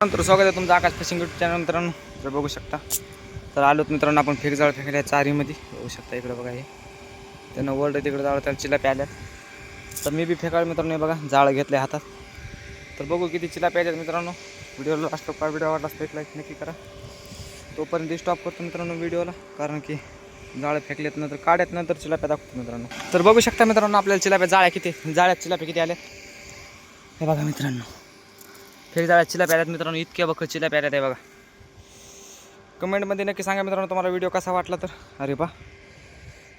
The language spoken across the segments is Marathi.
तर स्वागत आहे तुमचं आकाश फिशिंग यूट्यूब चॅनल मित्रांनो. तर बघू शकता तर आलोत मित्रांनो आपण फेकजाळ फेकल्या चारीमध्ये. बघू शकता इकडे बघा हे त्यानं वर्ल्ड तिकडे जाळ त्याला चिलाप्या आल्यात. तर मी बी फेकाळ मित्रांनो बघा जाळ घेतले हातात. तर बघू किती चिलाप्या आल्यात मित्रांनो. व्हिडिओला लास्ट व्हिडिओ आवडला असतो एक लाईक नक्की करा. तोपर्यंत स्टॉप करतो मित्रांनो व्हिडिओला, कारण की जाळ फेकलेत नंतर काढ्यात नंतर चिलाप्या दाखवतो मित्रांनो. तर बघू शकता मित्रांनो आपल्याला चिलाप्या जाळ्या किती जाळ्यात चिलाप्या किती आल्यात हे बघा मित्रांनो. फेकजाळ्यात चिलाप्या आल्यात मित्रांनो, इतक्या बघ चिलाप्या आल्यात आहे बघा. कमेंटमध्ये नक्की सांगा मित्रांनो तुम्हाला व्हिडिओ कसा वाटला. तर अरे बा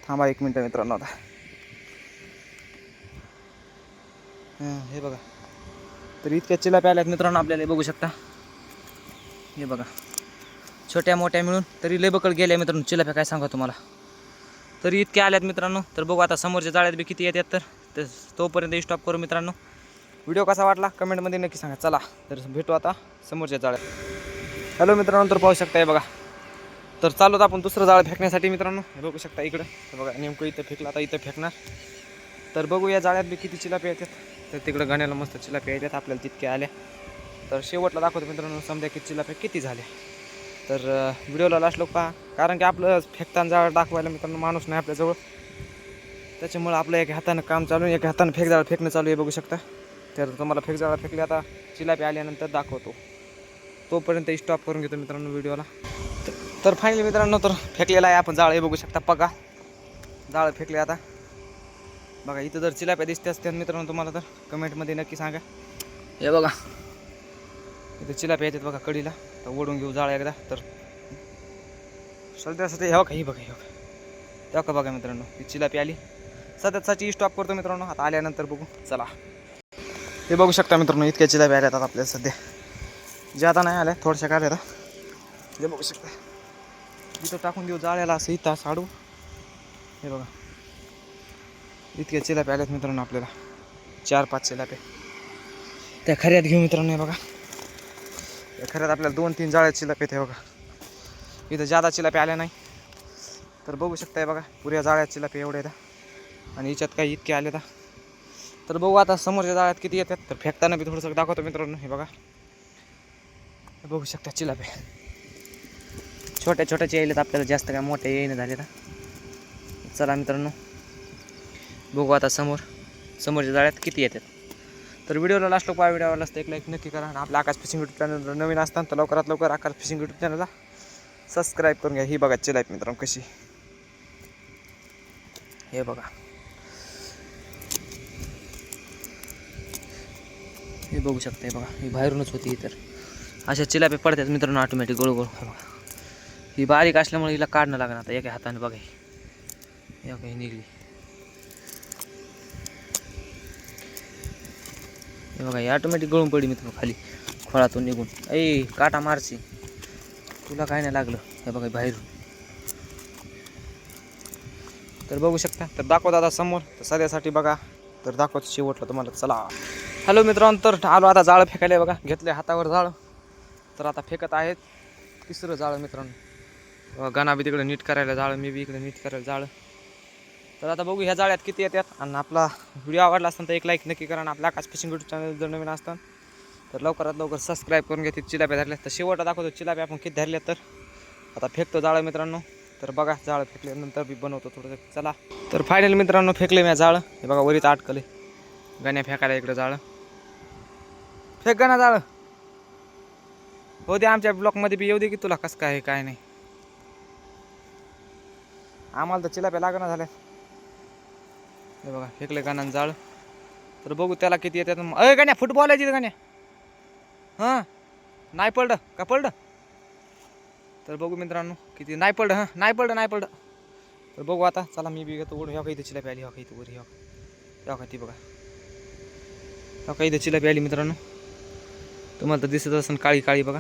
थांबा एक मिनटं मित्रांनो. आता हे बघा तर इतक्या चिलाप्या आल्यात मित्रांनो आपल्याला. बघू शकता हे बघा छोट्या मोठ्या मिळून तरी लय बकळ गेल्या मित्रांनो चिलाप्या, काय सांगा तुम्हाला. तरी इतक्या आल्यात मित्रांनो. तर बघू आता समोरच्या जाळ्यात बी किती येतात. तर तोपर्यंत स्टॉप करू मित्रांनो. व्हिडिओ कसा वाटला कमेंटमध्ये नक्की सांगा. चला तर भेटू आता समोरच्या जाळ्यात. हॅलो मित्रांनो, तर पाहू शकता हे बघा. तर चालू आपण दुसरं जाळं फेकण्यासाठी मित्रांनो. हे बघू शकता इकडं हे बघा नेमकं इथं फेकलं, आता इथं फेकणार. तर बघू या जाळ्यात बी किती चिलाप्या येतात. तर तिकडं गाण्याला मस्त चिलाप्या येतात आपल्याला तितक्या आल्या. तर शेवटला दाखवतो मित्रांनो समजा किती चिलाप्या किती झाल्या. तर व्हिडिओला लास्ट लोक पहा, कारण की आपलं फेकताना जाळ दाखवायला मित्रांनो माणूस नाही आपल्याजवळ. त्याच्यामुळं आपलं एक हातानं काम चालू आहे, एक हातानं फेकजाळ फेकणं चालू आहे. बघू शकता. तर तुम्हाला फेकजाळ फेकले आता चिलाप्या आल्यानंतर दाखवतो. तोपर्यंत स्टॉप करून घेतो मित्रांनो व्हिडिओला. तर फायनली मित्रांनो तर फेकलेला आहे आपण जाळ. हे बघू शकता बघा जाळ फेकले आता बघा. इथं जर चिलाप्या दिसते असतात मित्रांनो तुम्हाला तर कमेंटमध्ये नक्की सांगा. हे बघा इथं चिलाप्या येतात बघा कडीला. तर ओढून घेऊ जाळ एकदा. तर सध्यासाठी हे बघा ही बघा हे बघा तेव्हा बघा मित्रांनो ही चिलाप्या आली. सध्यासाठी स्टॉप करतो मित्रांनो. आता आल्यानंतर बघू चला. हे बघू शकता मित्रांनो इतक्या चिलाप्या आल्या आता आपल्याला सध्या. ज्यादा नाही आल्या, थोड्याशा काय आता. हे बघू शकता इथं टाकून देऊ जाळ्याला असं इथं साडू. हे बघा इतक्या चिलाप्या आल्यात मित्रांनो आपल्याला. 4-5 चिलाप्या त्या खऱ्यात घेऊ मित्रांनो. हे बघा त्या खऱ्यात आपल्याला 2-3 जाळ्यात चिलाप्या आहेत. हे बघा इथं जादा चिलाप्या आल्या नाही. तर बघू शकता हे बघा पुऱ्या जाळ्यात चिलाप्या एवढ्या येतात आणि याच्यात काही इतके आले. तर बघू आता समोरच्या जाळ्यात किती येतात. तर फेकताना बी थोडंसं दाखवतो मित्रांनो. हे बघा बघू शकता चिलाप्या छोट्या छोट्याचे यायलेत आपल्याला, जास्त काय मोठे येईन झाले. तर चला मित्रांनो बघू आता समोरच्या जाळ्यात किती येतात. तर व्हिडिओला लास्ट लोक व्हिडिओला असतं एक लाईक नक्की करा. आणि आपल्या आकाश फिशिंग यूट्यूब चॅनल जर नवीन असतात तर लवकरात लवकर आकाश फिशिंग यूट्यूब चॅनलला सबस्क्राईब करून घ्या. ही बघा चिलाप मित्रांनो कशी. हे बघा हे बघू शकता. हे बघा ही बाहेरूनच होती. तर अशा चिलाप्या पडतात मित्रांनो ऑटोमॅटिक गोळ गोळ. हे बघा ही बारीक असल्यामुळे हिला काढणं लागणार आता एका हाताने. बघा हे बघा ही निघली. हे बघा ही ऑटोमॅटिक गळून पडली मित्रांनो खाली खोळातून निघून. ऐ काटा मारची तुला काय नाही लागलं. हे बघा बाहेरून. तर बघू शकता. तर दाखवत आता समोर. तर सध्यासाठी बघा तर दाखवतो शेवटला तुम्हाला. चला हॅलो मित्रांनो, तर आलो आता जाळं फेकायला. बघा घेतले हातावर जाळं. तर आता फेकत आहेत तिसरं जाळं मित्रांनो. गाणा बी तिकडे नीट करायला जाळं, मी बी इकडे नीट करायला जाळं. तर आता बघू ह्या जाळ्यात किती येतात. आणि आपला व्हिडिओ आवडला असताना तर एक लाईक नक्की करा. आणि आपल्या आकाश फिशिंग यूट्यूब चॅनल जर नवीन असतात तर लवकरात लवकर सबस्क्राईब करून घ्या. तिथे चिलाप्या धरल्यात. तर शेवटला दाखवतो चिलाप्या आपण किती धरल्यात. तर आता फेकतो जाळं मित्रांनो. तर बघा जाळं फेकल्यानंतर बी बनवतो थोडंसं. चला तर फायनल मित्रांनो फेकले मी जाळं. हे बघा वरीच अटकले. गाण्या फेकायला इकडं जाळं. फेक गाणं जाळं हो दे. आमच्या ब्लॉकमध्ये बी येऊ दे की तुला कसं काय काय नाही. आम्हाला तर चिलाप्या लागणं झाल्या. हे बघा फेकले गाणं जाळ. तर बघू त्याला किती येतात. अय गाण्या फुटबॉल आहे तिथं गाण्या. हां नाही पडलं का पडलं. तर बघू मित्रांनो किती. नाही पडलं. हां नाही पडलं. तर बघू आता चला मी बी घेतो ओढून. ह्या काही इथं चिलाप्या आली. ह्या काही इथं वर ह्या काही ती बघा. ह्या काही इथं चिलाप्या आली मित्रांनो. तुम्हाला तर दिसत असेल काळी काळी बघा.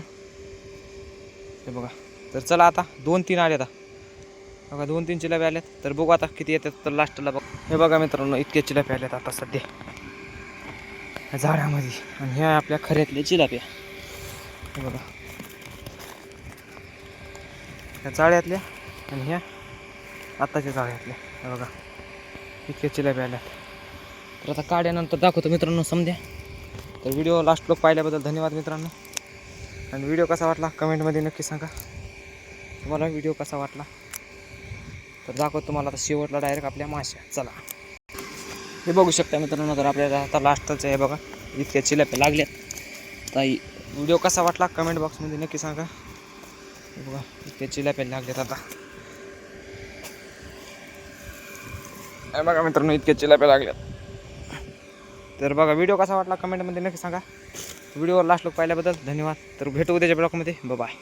हे बघा. तर चला आता 2-3 आले. आता बघा 2-3 चिलाप्या आल्यात. तर बघू आता किती येतात. तर लास्टला बघा. हे बघा मित्रांनो इतके चिलाप्या आल्यात आता सध्या झाडामध्ये. आणि ह्या आपल्या खऱ्यातल्या चिलाप्या. हे बघा ह्या जाळ्यातल्या आणि ह्या आत्ताच्या जाळ्यातल्या. हे बघा इतके चिलाप्या आल्यात. तर आता काढ्यानंतर दाखवतो मित्रांनो समजा. तर व्हिडिओ लास्ट लोक पाहिल्याबद्दल धन्यवाद मित्रांनो. आणि व्हिडिओ कसा वाटला कमेंटमध्ये नक्की सांगा. तुम्हाला व्हिडिओ कसा वाटला तर दाखवतो तुम्हाला आता शेवटला डायरेक्ट आपल्या माश्या. चला हे बघू शकता मित्रांनो, तर आपल्याला आता लास्टच आहे बघा, इतक्या चिलाप्या लागल्यात. ताई व्हिडिओ कसा वाटला कमेंट बॉक्समध्ये नक्की सांगा. हे बघा इतक्या चिलाप्या लागल्यात आता. हे बघा मित्रांनो इतक्या चिलाप्या लागल्यात. तर बघा व्हिडिओ कसा वाटला कमेंटमध्ये नक्की सांगा. व्हिडिओ लास्ट लोक पाहिल्याबद्दल धन्यवाद. तर भेटू उद्याच्या ब्लॉगमध्ये. बाय.